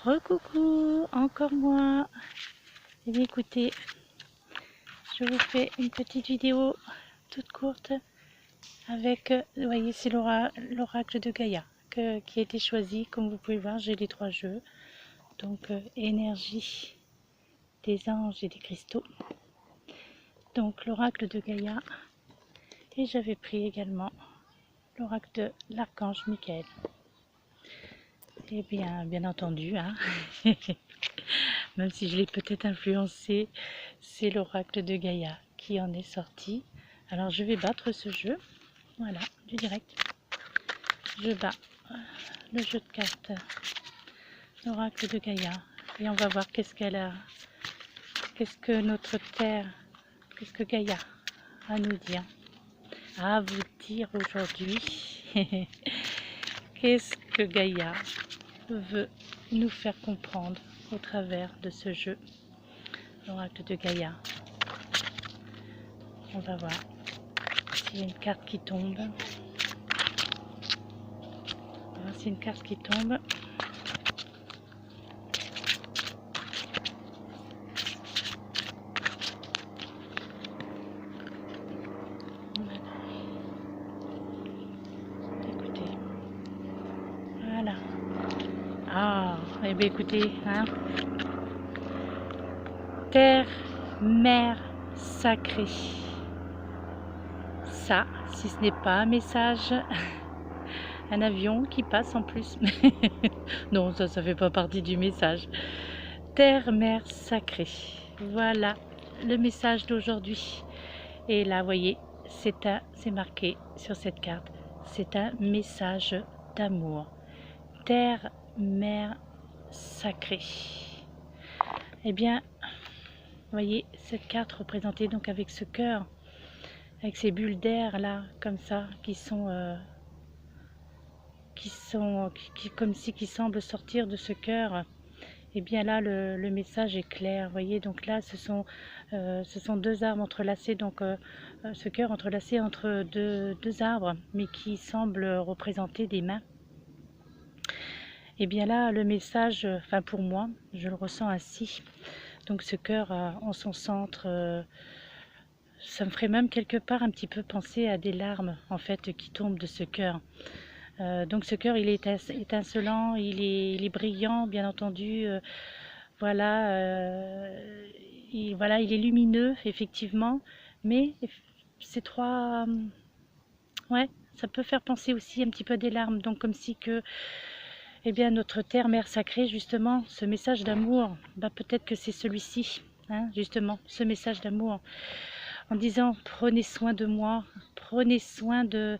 Recoucou, encore moi. Et bien écoutez, je vous fais une petite vidéo toute courte avec, vous voyez, c'est l'oracle de Gaïa qui a été choisi. Comme vous pouvez voir, j'ai les 3 jeux. Donc, énergie des anges et des cristaux. Donc, l'oracle de Gaïa. Et j'avais pris également l'oracle de l'archange Michael. Et bien entendu, hein, même si je l'ai peut-être influencé, c'est l'oracle de Gaïa qui en est sorti. Alors je vais battre ce jeu, voilà, du direct. Je bats le jeu de cartes, l'oracle de Gaïa, et on va voir qu'est-ce qu'elle a, qu'est-ce que notre terre, qu'est-ce que Gaïa a à nous dire, à vous dire aujourd'hui. Qu'est-ce que Gaïa veut nous faire comprendre au travers de ce jeu, l'oracle de Gaïa. On va voir s'il y a une carte qui tombe. On va voir s'il y a une carte qui tombe. Voilà. Écoutez. Voilà. Ah, eh bien écoutez, hein. Terre, mère sacrée. Ça, si ce n'est pas un message, un avion qui passe en plus. Non, ça fait pas partie du message. Terre, mère sacrée. Voilà le message d'aujourd'hui. Et là, vous voyez, c'est marqué sur cette carte. C'est un message d'amour. Terre, mère sacrée. Eh bien, vous voyez, cette carte représentée donc avec ce cœur, avec ces bulles d'air là, comme ça, qui comme si qui semblent sortir de ce cœur. Et bien là, le message est clair. Vous voyez, donc là, ce sont 2 arbres entrelacés, donc ce cœur entrelacé entre deux arbres, mais qui semblent représenter des mains. Et bien là, le message, enfin pour moi, je le ressens ainsi. Donc ce cœur en son centre, ça me ferait même quelque part un petit peu penser à des larmes en fait qui tombent de ce cœur. Donc ce cœur, il est étincelant, il est brillant, bien entendu. Voilà, il est lumineux, effectivement. Mais ces trois, ouais, ça peut faire penser aussi un petit peu à des larmes. Donc comme si que, eh bien, notre terre, mère sacrée, justement, ce message d'amour, bah, peut-être que c'est celui-ci, hein, justement, ce message d'amour, en disant prenez soin de moi, prenez soin de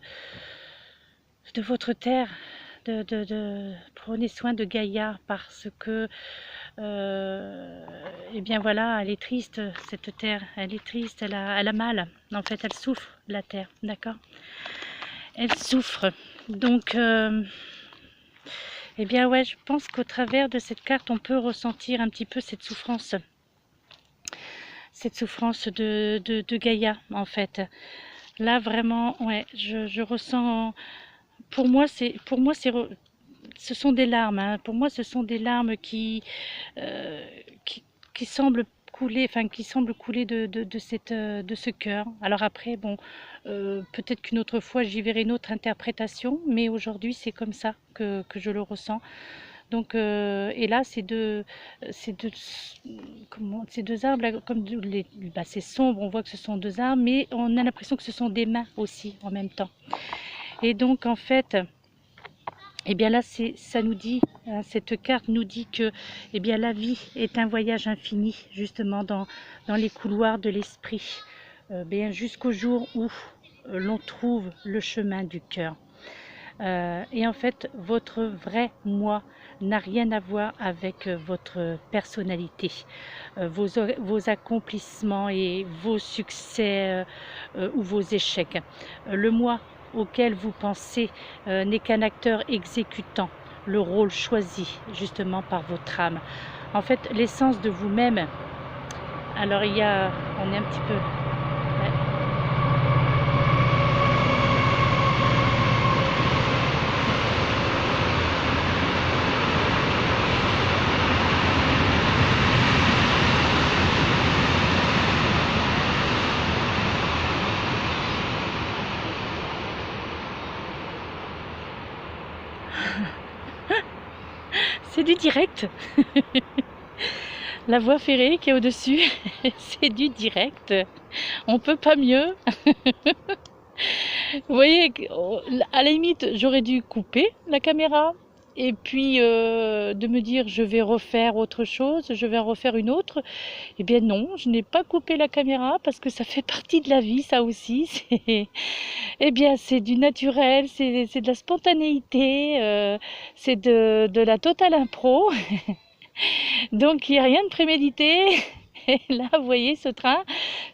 votre terre, prenez soin de Gaïa, parce que eh bien voilà, elle est triste, cette terre, elle est triste, elle a mal, en fait elle souffre, la terre, d'accord, elle souffre. Donc eh bien ouais, je pense qu'au travers de cette carte on peut ressentir un petit peu cette souffrance de Gaïa, en fait. Là vraiment, ouais, je ressens, pour moi ce sont des larmes, hein. Pour moi ce sont des larmes qui semblent couler, enfin qui semblent couler de ce cœur. Alors après, bon, peut-être qu'une autre fois j'y verrai une autre interprétation, mais aujourd'hui c'est comme ça que je le ressens. Donc, et là, ces deux arbres, là, comme bah, c'est sombre, on voit que ce sont 2 arbres, mais on a l'impression que ce sont des mains aussi en même temps. Et donc, en fait, eh bien là, ça nous dit, cette carte nous dit que, eh bien, la vie est un voyage infini, justement, dans les couloirs de l'esprit, bien jusqu'au jour où l'on trouve le chemin du cœur. Et en fait, votre vrai moi n'a rien à voir avec votre personnalité, vos accomplissements et vos succès ou vos échecs. Le moi auquel vous pensez n'est qu'un acteur exécutant le rôle choisi justement par votre âme. En fait, l'essence de vous-même, alors on est un petit peu... c'est du direct. La voie ferrée qui est au-dessus, c'est du direct. On peut pas mieux. Vous voyez, à la limite, j'aurais dû couper la caméra et puis de me dire je vais refaire autre chose, je vais en refaire une autre. Eh bien non, je n'ai pas coupé la caméra parce que ça fait partie de la vie, ça aussi. Eh bien, c'est du naturel, c'est de la spontanéité, c'est de la totale impro. Donc il n'y a rien de prémédité. Et là, vous voyez ce train,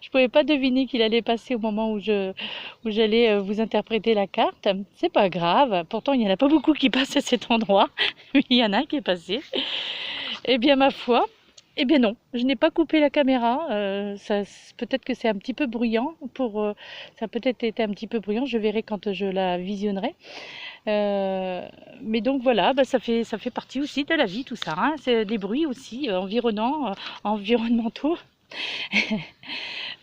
je ne pouvais pas deviner qu'il allait passer au moment où j'allais vous interpréter la carte. C'est pas grave, pourtant il n'y en a pas beaucoup qui passent à cet endroit, mais il y en a un qui est passé. Eh bien ma foi, eh bien non, je n'ai pas coupé la caméra. Peut-être que c'est un petit peu bruyant, ça a peut-être été un petit peu bruyant, je verrai quand je la visionnerai. Mais donc voilà, bah, ça fait partie aussi de la vie tout ça, hein. C'est des bruits aussi environnementaux.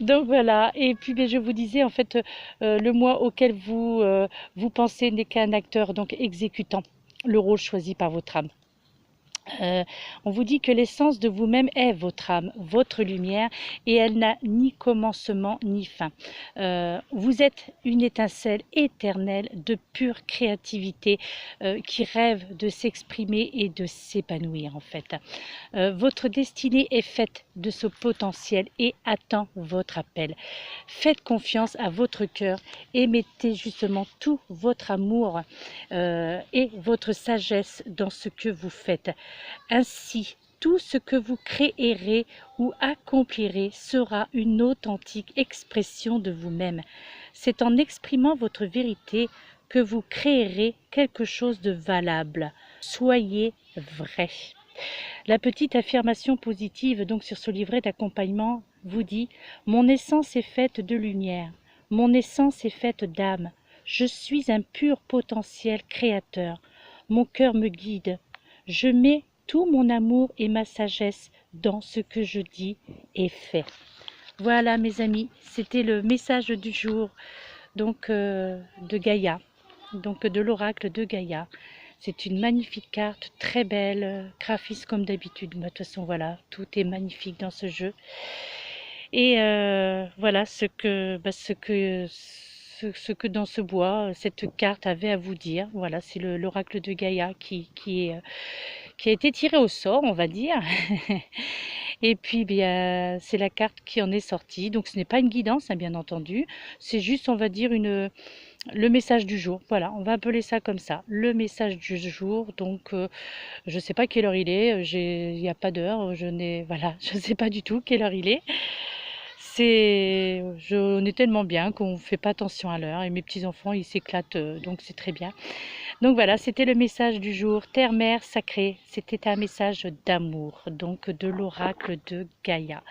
Donc voilà, et puis je vous disais en fait, le moi auquel vous pensez n'est qu'un acteur, donc exécutant le rôle choisi par votre âme. On vous dit que l'essence de vous-même est votre âme, votre lumière, et elle n'a ni commencement ni fin. Vous êtes une étincelle éternelle de pure créativité qui rêve de s'exprimer et de s'épanouir en fait. Votre destinée est faite de ce potentiel et attend votre appel. Faites confiance à votre cœur et mettez justement tout votre amour et votre sagesse dans ce que vous faites. Ainsi, tout ce que vous créerez ou accomplirez sera une authentique expression de vous-même. C'est en exprimant votre vérité que vous créerez quelque chose de valable. Soyez vrai. La petite affirmation positive donc sur ce livret d'accompagnement vous dit « Mon essence est faite de lumière, mon essence est faite d'âme, je suis un pur potentiel créateur, mon cœur me guide, je mets tout mon amour et ma sagesse dans ce que je dis et fais. » Voilà mes amis, c'était le message du jour donc de Gaïa, donc de l'oracle de Gaïa. C'est une magnifique carte, très belle, graphiste comme d'habitude. De toute façon, voilà, tout est magnifique dans ce jeu. Et voilà ce que dans ce bois, cette carte avait à vous dire. Voilà, c'est l'oracle de Gaïa qui a été tiré au sort, on va dire. Et puis, bien, c'est la carte qui en est sortie. Donc, ce n'est pas une guidance, hein, bien entendu. C'est juste, on va dire, le message du jour. Voilà, on va appeler ça comme ça. Le message du jour. Donc, je ne sais pas quelle heure il est. Il n'y a pas d'heure. Voilà, je ne sais pas du tout quelle heure il est. On est tellement bien qu'on ne fait pas attention à l'heure. Et mes petits-enfants, ils s'éclatent. Donc, c'est très bien. Donc voilà, c'était le message du jour, Terre-Mère sacrée. C'était un message d'amour, donc de l'oracle de Gaïa.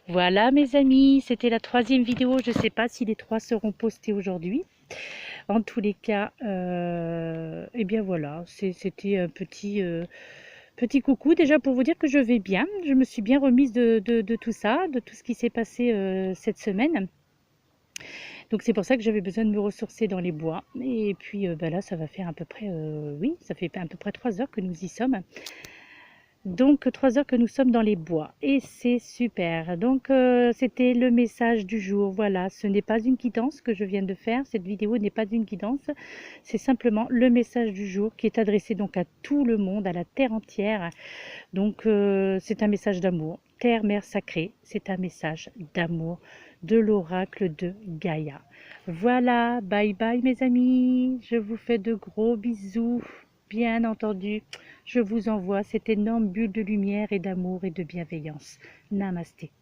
Voilà mes amis, c'était la 3e vidéo. Je ne sais pas si les 3 seront postés aujourd'hui. En tous les cas, eh bien voilà, c'était un petit coucou déjà pour vous dire que je vais bien. Je me suis bien remise de tout ça, de tout ce qui s'est passé cette semaine. Donc c'est pour ça que j'avais besoin de me ressourcer dans les bois. Et puis là, ça va faire à peu près, oui, ça fait à peu près 3 heures que nous y sommes. Donc 3 heures que nous sommes dans les bois. Et c'est super. Donc c'était le message du jour. Voilà, ce n'est pas une guidance que je viens de faire. Cette vidéo n'est pas une guidance. C'est simplement le message du jour qui est adressé donc à tout le monde, à la terre entière. Donc c'est un message d'amour. Terre, mère sacrée, c'est un message d'amour de l'oracle de Gaïa. Voilà, bye bye mes amis, je vous fais de gros bisous, bien entendu. Je vous envoie cette énorme bulle de lumière et d'amour et de bienveillance. Namasté.